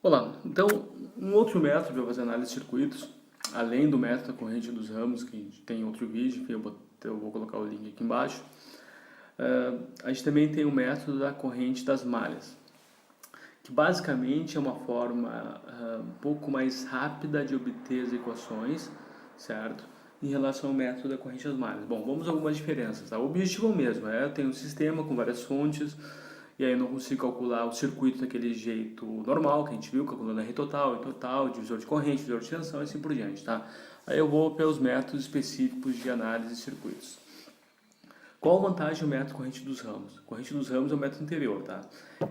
Olá, então um outro método para fazer análise de circuitos, além do método da corrente dos ramos, que tem outro vídeo, enfim, eu vou colocar o link aqui embaixo, a gente também tem o método da corrente das malhas, que basicamente é uma forma um pouco mais rápida de obter as equações, certo? Em relação ao método da corrente das malhas. Bom, vamos a algumas diferenças, tá? O objetivo é o mesmo, eu tenho um sistema com várias fontes, e aí eu não consigo calcular o circuito daquele jeito normal que a gente viu, calculando R total, E total, divisor de corrente, divisor de tensão e assim por diante, tá? Aí eu vou pelos métodos específicos de análise de circuitos. Qual a vantagem do método corrente dos ramos? Corrente dos ramos é o método anterior, tá?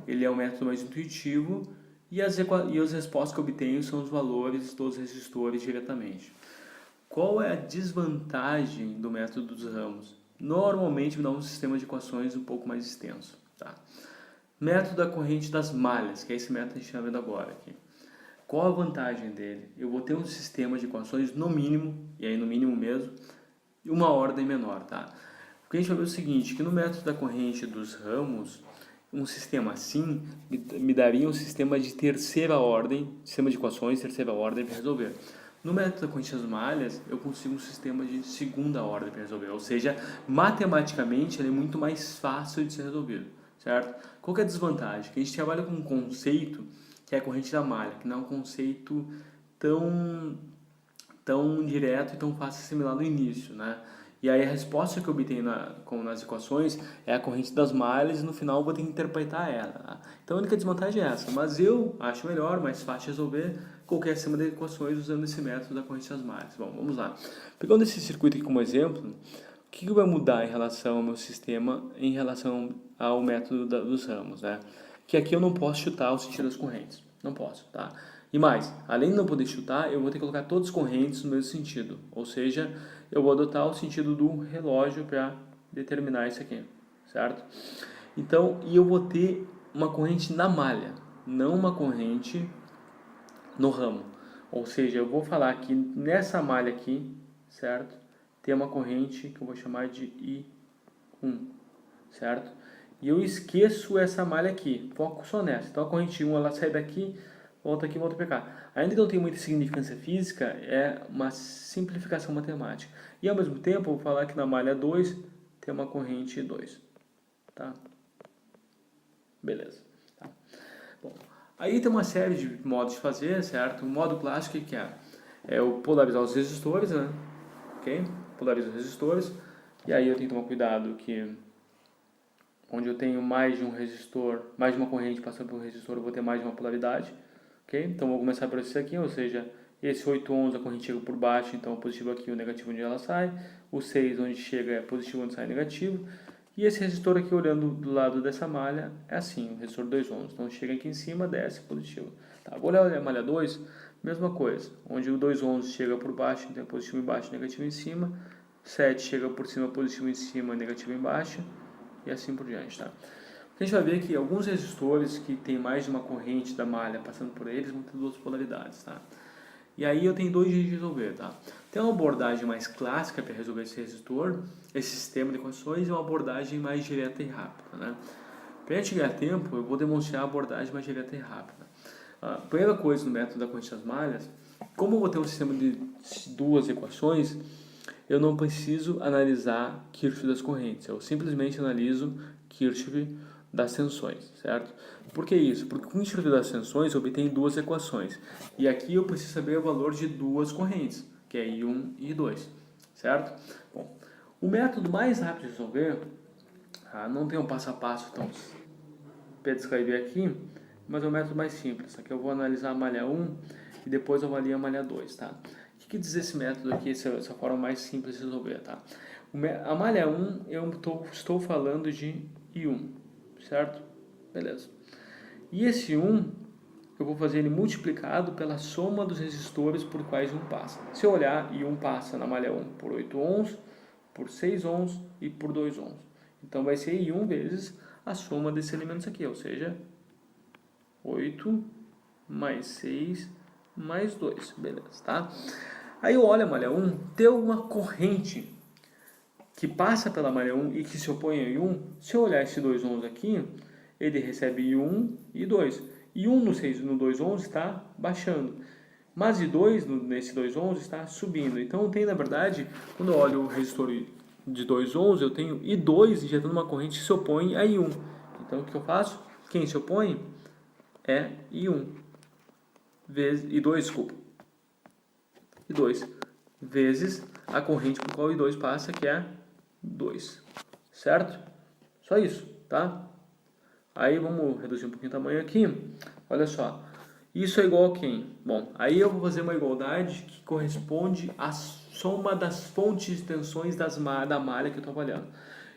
Ele é o método mais intuitivo e as respostas que eu obtenho são os valores dos resistores diretamente. Qual é a desvantagem do método dos ramos? Normalmente me dá um sistema de equações um pouco mais extenso, tá? Método da corrente das malhas, que é esse método que a gente está vendo agora aqui. Qual a vantagem dele? Eu vou ter um sistema de equações no mínimo, e aí no mínimo mesmo, e uma ordem menor, tá? Porque a gente vai ver o seguinte, que no método da corrente dos ramos, um sistema assim me daria um sistema de terceira ordem, sistema de equações, terceira ordem para resolver. No método da corrente das malhas, eu consigo um sistema de segunda ordem para resolver, ou seja, matematicamente ele é muito mais fácil de ser resolvido, certo? Qual que é a desvantagem? Que a gente trabalha com um conceito que é a corrente da malha, que não é um conceito tão direto e tão fácil de assimilar no início, né? E aí a resposta que eu obtenho como nas equações é a corrente das malhas e no final eu vou ter que interpretar ela. Tá? Então a única desvantagem é essa, mas eu acho melhor, mais fácil de resolver qualquer sistema de equações usando esse método da corrente das malhas. Bom, vamos lá. Pegando esse circuito aqui como exemplo, o que vai mudar em relação ao meu sistema em relação ao método dos ramos, né? Que aqui eu não posso chutar o sentido das correntes, não posso, tá? E mais, além de não poder chutar, eu vou ter que colocar todas as correntes no mesmo sentido. Ou seja, eu vou adotar o sentido do relógio para determinar isso aqui, certo? Então, e eu vou ter uma corrente na malha, não uma corrente no ramo. Ou seja, eu vou falar que nessa malha aqui, certo? Tem uma corrente que eu vou chamar de I1, certo? E eu esqueço essa malha aqui, foco só nessa. Então a corrente 1 ela sai daqui, volta aqui, volta para cá. Ainda que não tenha muita significância física, é uma simplificação matemática. E ao mesmo tempo, eu vou falar que na malha 2 tem uma corrente 2. Tá? Beleza. Tá. Bom, aí tem uma série de modos de fazer, certo? O modo clássico que é? É o polarizar os resistores, né? Ok? Polariza os resistores. E aí eu tenho que tomar cuidado que onde eu tenho mais de um resistor, mais de uma corrente passando por um resistor, eu vou ter mais de uma polaridade. Okay? Então, vou começar por esse aqui, ou seja, esse 8 ohms a corrente chega por baixo, então o positivo aqui, o negativo onde ela sai. O 6 onde chega é positivo, onde sai negativo. E esse resistor aqui, olhando do lado dessa malha, é assim, o resistor 2 ohms. Então, chega aqui em cima, desce positivo. Tá, vou olhar a malha 2, mesma coisa. Onde o 2 ohms chega por baixo, então é positivo embaixo, negativo em cima. 7 chega por cima, positivo em cima, negativo embaixo. E assim por diante, tá? A gente vai ver que alguns resistores que tem mais de uma corrente da malha passando por eles vão ter duas polaridades, tá? E aí eu tenho dois jeitos de resolver, tá? Tem uma abordagem mais clássica para resolver esse resistor, esse sistema de equações, e uma abordagem mais direta e rápida, né? Para a gente ganhar tempo, eu vou demonstrar a abordagem mais direta e rápida. A primeira coisa no método da corrente das malhas, como eu vou ter um sistema de duas equações, eu não preciso analisar Kirchhoff das correntes, eu simplesmente analiso Kirchhoff das tensões, certo? Por que isso? Porque com Kirchhoff das tensões eu obtenho duas equações, e aqui eu preciso saber o valor de duas correntes, que é I1 e I2, certo? Bom, o método mais rápido de resolver, não tem um passo a passo tão para descrever aqui, mas é o método mais simples. Aqui eu vou analisar a malha 1 e depois eu avalio a malha 2, tá? O que diz esse método aqui, essa forma mais simples de resolver, tá? A malha 1 eu estou falando de I1, certo? Beleza. E esse 1 eu vou fazer ele multiplicado pela soma dos resistores por quais 1 passa. Se eu olhar, I1 passa na malha 1 por 8 ohms, por 6 ohms e por 2 ohms. Então vai ser I1 vezes a soma desses elementos aqui, ou seja, 8 mais 6 mais 2, beleza, tá? Aí eu olho a malha 1, tem uma corrente que passa pela malha 1 e que se opõe a I1. Se eu olhar esse 2 ohms aqui, ele recebe I1 e 2. E 1 no 2,11 está baixando. Mas de 2 nesse 2,11 está subindo. Então eu tenho, na verdade, quando eu olho o resistor de 2,11, eu tenho I2 injetando uma corrente que se opõe a I1. Então o que eu faço? Quem se opõe é I1 vezes I2, desculpa. I2 vezes a corrente por qual I2 passa, que é 2. Certo? Só isso, tá? Aí vamos reduzir um pouquinho o tamanho aqui. Olha só. Isso é igual a quem? Bom, aí eu vou fazer uma igualdade que corresponde à soma das fontes de tensões da malha que eu estou avaliando.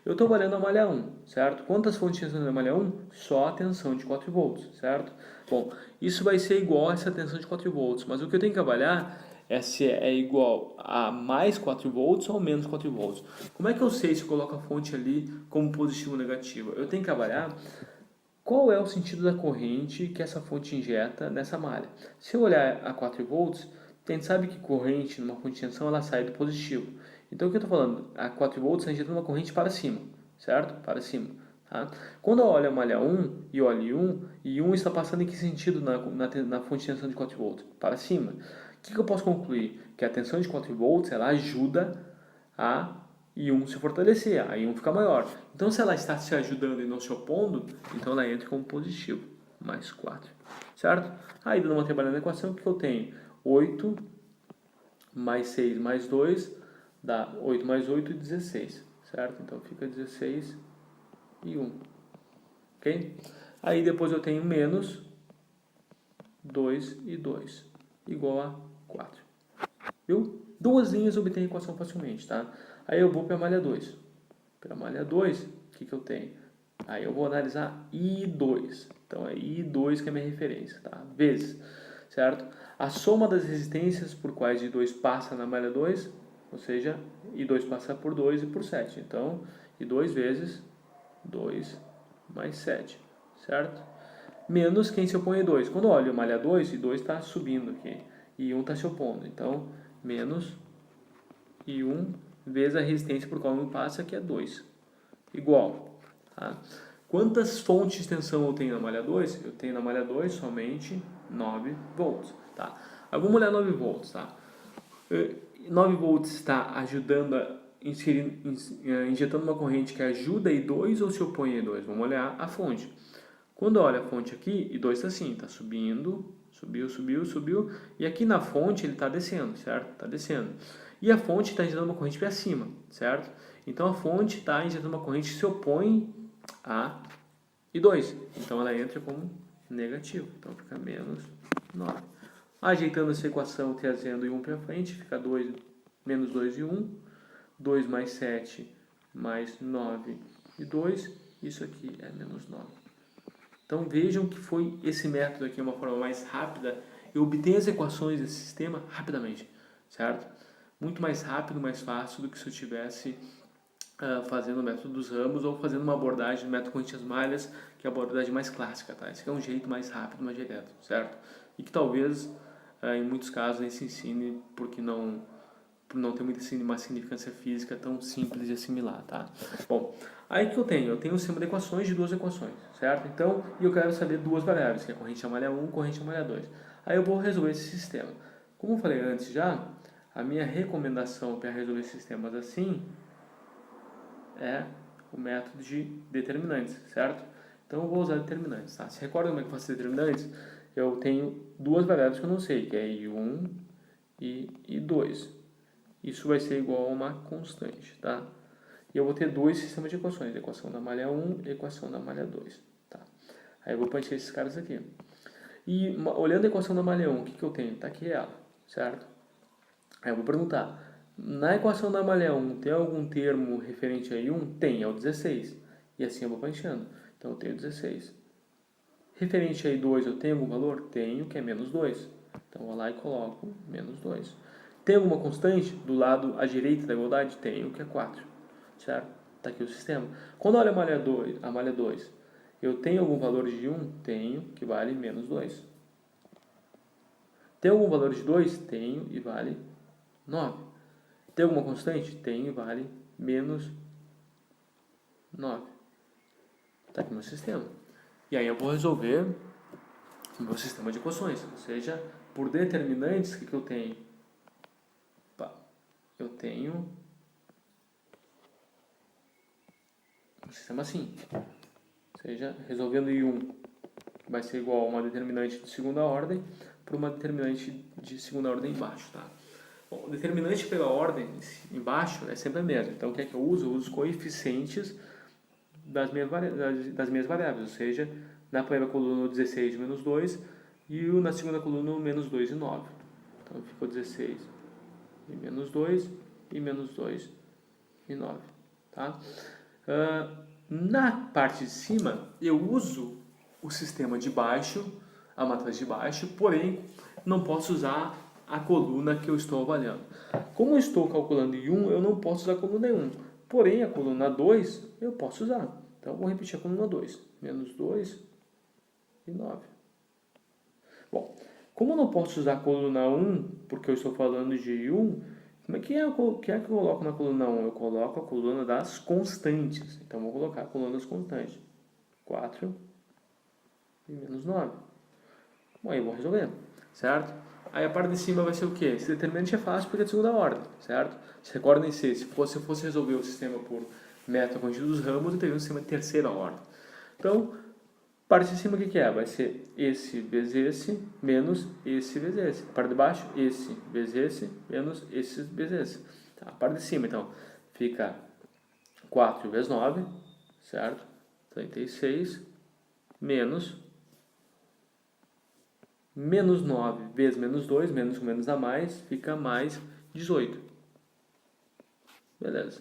Eu estou avaliando a malha 1, certo? Quantas fontes de tensão da malha 1? Só a tensão de 4 volts, certo? Bom, isso vai ser igual a essa tensão de 4 volts, mas o que eu tenho que avaliar é se é igual a mais 4 volts ou menos 4 volts. Como é que eu sei se eu coloco a fonte ali como positivo ou negativa? Eu tenho que avaliar qual é o sentido da corrente que essa fonte injeta nessa malha. Se eu olhar a 4 volts, a gente sabe que corrente numa fonte de tensão ela sai do positivo. Então o que eu estou falando? A 4 volts está injetando uma corrente para cima, certo? Para cima. Tá? Quando eu olho a malha 1 e olho I1 está passando em que sentido na fonte de tensão de 4 volts? Para cima. O que eu posso concluir? Que a tensão de 4 volts ela ajuda a I1 se fortalecer, a I1 fica maior. Então, se ela está se ajudando e não se opondo, então ela entra como positivo, mais 4, certo? Aí, dando uma trabalhada na equação, o que eu tenho? 8 mais 6 mais 2 dá 8 mais 8, 16, certo? Então, fica 16 e 1, ok? Aí, depois eu tenho menos 2 e 2, igual a 4, viu? Duas linhas eu obtenho a equação facilmente, tá? Aí eu vou para a malha 2. Para a malha 2, o que eu tenho? Aí eu vou analisar I2. Então é I2 que é a minha referência, tá? Vezes, certo? A soma das resistências por quais I2 passa na malha 2, ou seja, I2 passa por 2 e por 7. Então, I2 vezes 2 mais 7, certo? Menos quem se opõe a I2. Quando eu olho a malha 2, I2 está subindo aqui. E 1 está se opondo. Então, menos I1 vezes a resistência por qual 1 passa, que é 2. Igual. Tá? Quantas fontes de tensão eu tenho na malha 2? Eu tenho na malha 2 somente 9 volts. Tá? Eu vou olhar 9 volts. Tá? 9 volts está ajudando injetando uma corrente que ajuda I2 ou se opõe a I2? Vamos olhar a fonte. Quando eu olho a fonte aqui, I2 está assim, está subindo, subiu, subiu, subiu. E aqui na fonte ele está descendo, certo? Está descendo. E a fonte está injetando uma corrente para cima, certo? Então a fonte está injetando uma corrente que se opõe a I2. Então ela entra como negativo. Então fica menos 9. Ajeitando essa equação, trazendo I1 para frente, fica 2, menos 2 e 1. 2 mais 7 mais 9 e 2. Isso aqui é menos 9. Então vejam que foi esse método aqui, uma forma mais rápida. Eu obtenho as equações desse sistema rapidamente, certo? Muito mais rápido, mais fácil do que se eu tivesse fazendo o método dos ramos ou fazendo uma abordagem do método corrente das malhas, que é a abordagem mais clássica, tá? Esse aqui é um jeito mais rápido, mais direto, certo? E que talvez, em muitos casos, nem se ensine porque por não ter uma significância física tão simples de assimilar, tá? Bom, aí que eu tenho? Eu tenho um sistema de equações de duas equações, certo? Então, eu quero saber duas variáveis, que é a corrente a malha 1 e a corrente a malha 2. Aí eu vou resolver esse sistema. Como eu falei antes já, a minha recomendação para resolver sistemas assim é o método de determinantes, certo? Então eu vou usar determinantes, tá? Se recorda como é que eu faço determinantes? Eu tenho duas variáveis que eu não sei, que é I1 e I2. Isso vai ser igual a uma constante, tá? E eu vou ter dois sistemas de equações, equação da malha 1 e equação da malha 2, tá? Aí eu vou preencher esses caras aqui. E olhando a equação da malha 1, o que eu tenho? Tá aqui ela, certo? Aí eu vou perguntar, na equação da malha 1 tem algum termo referente a I1? Tem, é o 16. E assim eu vou preenchendo. Então eu tenho 16. Referente a I2 eu tenho algum valor? Tenho, que é menos 2. Então eu vou lá e coloco menos 2. Tem alguma constante do lado à direita da igualdade? Tenho, que é 4. Certo? Está aqui o sistema. Quando olho a malha 2, eu tenho algum valor de 1? Tenho, que vale menos 2. Tem algum valor de 2? Tenho, e vale 9. Tem alguma constante? Tenho, e vale menos 9. Está aqui no sistema. E aí eu vou resolver o meu sistema de equações. Ou seja, por determinantes, o que eu tenho? Eu tenho um sistema assim. Ou seja, resolvendo I1 vai ser igual a uma determinante de segunda ordem para uma determinante de segunda ordem embaixo, tá? Bom, o determinante pela ordem embaixo é sempre a mesma. Então, o que é que eu uso? Eu uso os coeficientes das minhas variáveis, ou seja, na primeira coluna o 16 menos 2 e na segunda coluna o menos 2 e 9. Então, ficou 16 e menos 2 e menos 2 e 9, tá? Na parte de cima, eu uso o sistema de baixo, a matriz de baixo, porém, não posso usar a coluna que eu estou avaliando. Como eu estou calculando em 1, eu não posso usar a coluna 1. Porém, a coluna 2, eu posso usar. Então, eu vou repetir a coluna 2. Menos 2 e 9. Bom, como eu não posso usar a coluna 1, porque eu estou falando de 1, como é que eu coloco na coluna 1? Eu coloco a coluna das constantes. Então, eu vou colocar a coluna das constantes. 4 e menos 9. Bom, aí eu vou resolver, certo? Aí a parte de cima vai ser o quê? Esse determinante é fácil porque é de segunda ordem, certo? Se recordem-se, se você fosse resolver o sistema por método contínuo dos ramos, eu teria um sistema de terceira ordem. Então, parte de cima o que é? Vai ser esse vezes esse, menos esse vezes esse. A parte de baixo, esse vezes esse, menos esse vezes esse. Tá, a parte de cima, então, fica 4 vezes 9, certo? 36, menos 9 vezes menos 2, menos com menos dá mais, fica mais 18. Beleza.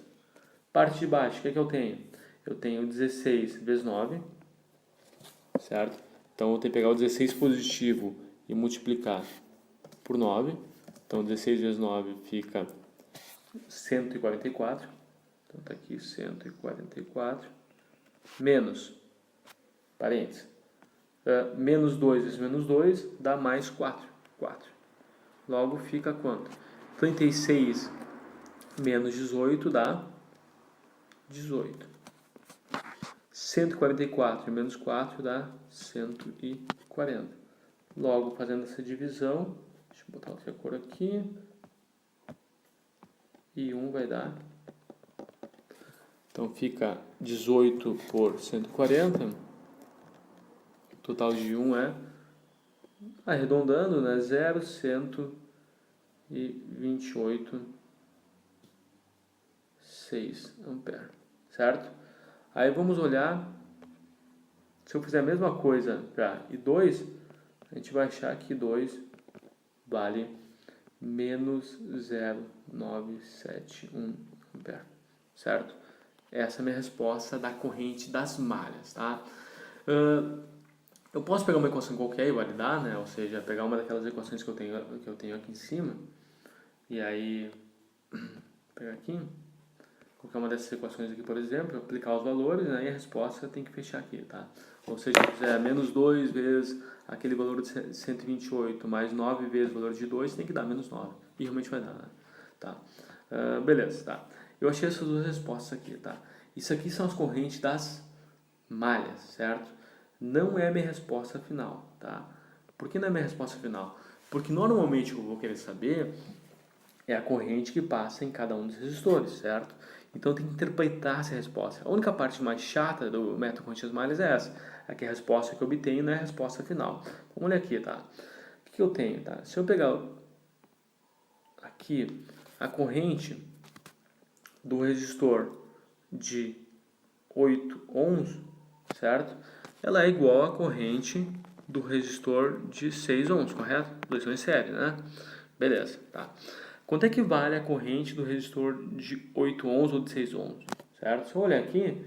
Parte de baixo, o que é que eu tenho? Eu tenho 16 vezes 9, certo? Então, eu vou ter que pegar o 16 positivo e multiplicar por 9. Então, 16 vezes 9 fica 144. Então, está aqui 144. Menos, parênteses, menos 2 vezes menos 2 dá mais 4. 4. Logo, fica quanto? 36 menos 18 dá 18. 144 menos 4 dá 140. Logo, fazendo essa divisão, deixa eu botar outra cor aqui. E 1 vai dar. Então, fica 18 por 140. O total de 1 é, arredondando, né? 0,128,6 ampere, certo? Aí vamos olhar, se eu fizer a mesma coisa para I2, a gente vai achar que I2 vale menos 0,971 ampere, certo? Essa é a minha resposta da corrente das malhas, tá? Eu posso pegar uma equação qualquer e validar, né? Ou seja, pegar uma daquelas equações que eu tenho aqui em cima, e aí pegar aqui, qualquer uma dessas equações aqui, por exemplo, aplicar os valores, né? E a resposta tem que fechar aqui, tá? Ou seja, se eu fizer menos 2 vezes aquele valor de 128 mais 9 vezes o valor de 2, tem que dar menos 9. E realmente vai dar, né? Tá? Beleza, tá? Eu achei essas duas respostas aqui, tá? Isso aqui são as correntes das malhas, certo? Não é a minha resposta final, tá? Por que não é a minha resposta final? Porque normalmente o que eu vou querer saber é a corrente que passa em cada um dos resistores, certo? Então eu tenho que interpretar essa resposta. A única parte mais chata do método corrente das malhas é essa, é que a resposta que eu obtenho não é a resposta final. Vamos olhar aqui, tá? O que eu tenho, tá? Se eu pegar aqui a corrente do resistor de 8 ohms, certo? Ela é igual à corrente do resistor de 6 ohms, correto? Dois são em série, né? Beleza, tá? Quanto é que vale a corrente do resistor de 8 ohms ou de 6 ohms, certo? Se eu olhar aqui,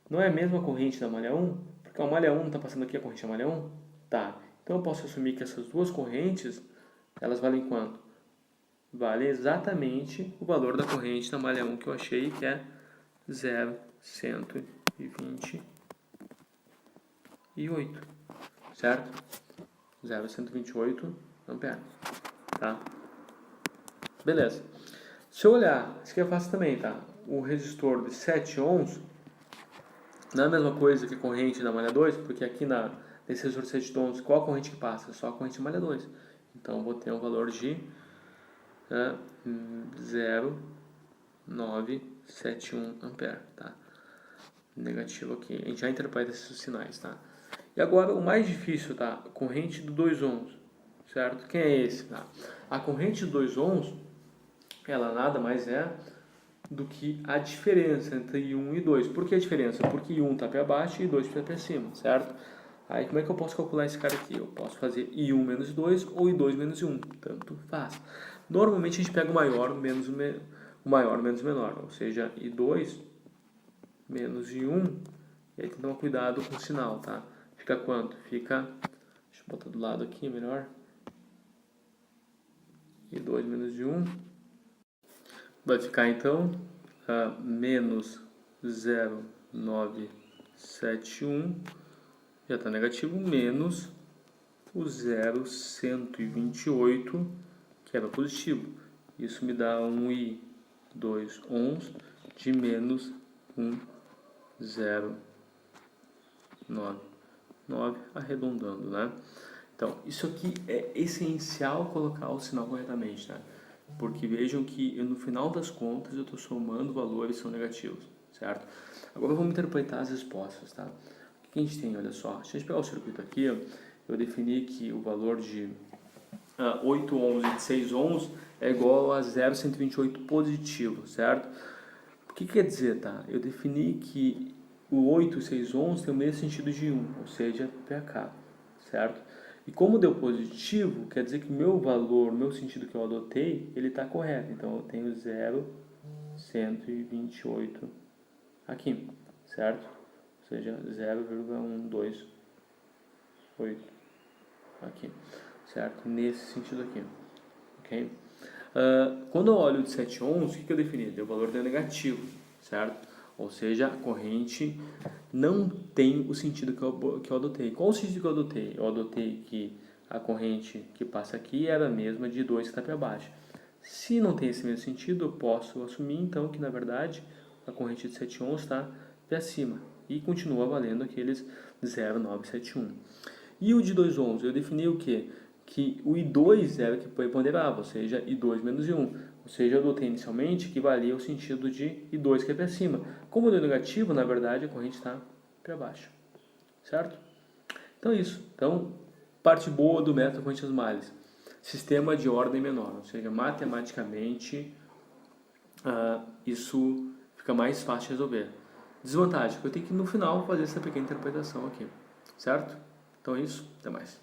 não é a mesma corrente da malha 1, porque a malha 1 não está passando aqui a corrente da malha 1? Tá. Então eu posso assumir que essas duas correntes, elas valem quanto? Vale exatamente o valor da corrente da malha 1 que eu achei, que é 0,128, certo? 0,128 ampere, tá? Beleza. Se eu olhar, isso aqui é fácil também, tá? O resistor de 7 ohms não é a mesma coisa que a corrente da malha 2, porque aqui na desse resistor de 7 ohms, qual a corrente que passa? Só a corrente malha 2. Então, vou ter um valor de 0,971 ampere, tá? Negativo aqui. A gente já interpreta esses sinais, tá? E agora, o mais difícil, tá? Corrente do 2 ohms, certo? Quem é esse, tá? A corrente do 2 ohms, ela nada mais é do que a diferença entre I1 e 2. Por que a diferença? Porque I1 está para baixo e I2 está para cima, certo? Aí como é que eu posso calcular esse cara aqui? Eu posso fazer I1 menos I2 ou I2 menos I1, tanto faz. Normalmente a gente pega o maior menos o menor, ou seja, I2 menos I1, e aí tem que tomar cuidado com o sinal, tá? Fica quanto? Fica, deixa eu botar do lado aqui melhor, I2 menos I1, vai ficar então menos 0,971, já está negativo, menos o 0,128, que era positivo. Isso me dá um I2 ohms de menos 1,099, arredondando, né? Então, isso aqui é essencial colocar o sinal corretamente, né? Porque vejam que no final das contas eu estou somando valores que são negativos, certo? Agora vamos interpretar as respostas, tá? O que a gente tem? Olha só, se a gente pegar o circuito aqui, eu defini que o valor de 8 ohms e de 6 ohms é igual a 0,128 positivo, certo? O que quer dizer, tá? Eu defini que o 8 e 6 ohms tem o mesmo sentido de 1, ou seja, para cá, certo? E como deu positivo, quer dizer que meu valor, meu sentido que eu adotei, ele está correto. Então, eu tenho 0,128 aqui, certo? Ou seja, 0,128 aqui, certo? Nesse sentido aqui, ok? Quando eu olho de 7 ohms, o que eu defini? O valor deu negativo, certo? Ou seja, a corrente não tem o sentido que eu adotei. Qual o sentido que eu adotei? Eu adotei que a corrente que passa aqui era a mesma de 2 que está para baixo. Se não tem esse mesmo sentido, eu posso assumir então que na verdade a corrente de 7 ohms está para cima e continua valendo aqueles 0,971. E o de 2 ohms, eu defini o quê? Que o I2 era que ponderava, ou seja, I2 menos I1. Ou seja, eu adotei inicialmente que valia o sentido de I2 que é para cima. Como deu negativo, na verdade a corrente está para baixo, certo? Então é isso. Então, parte boa do método correntes malhas. Sistema de ordem menor, ou seja, matematicamente isso fica mais fácil de resolver. Desvantagem, que eu tenho que no final fazer essa pequena interpretação aqui, certo? Então é isso, até mais.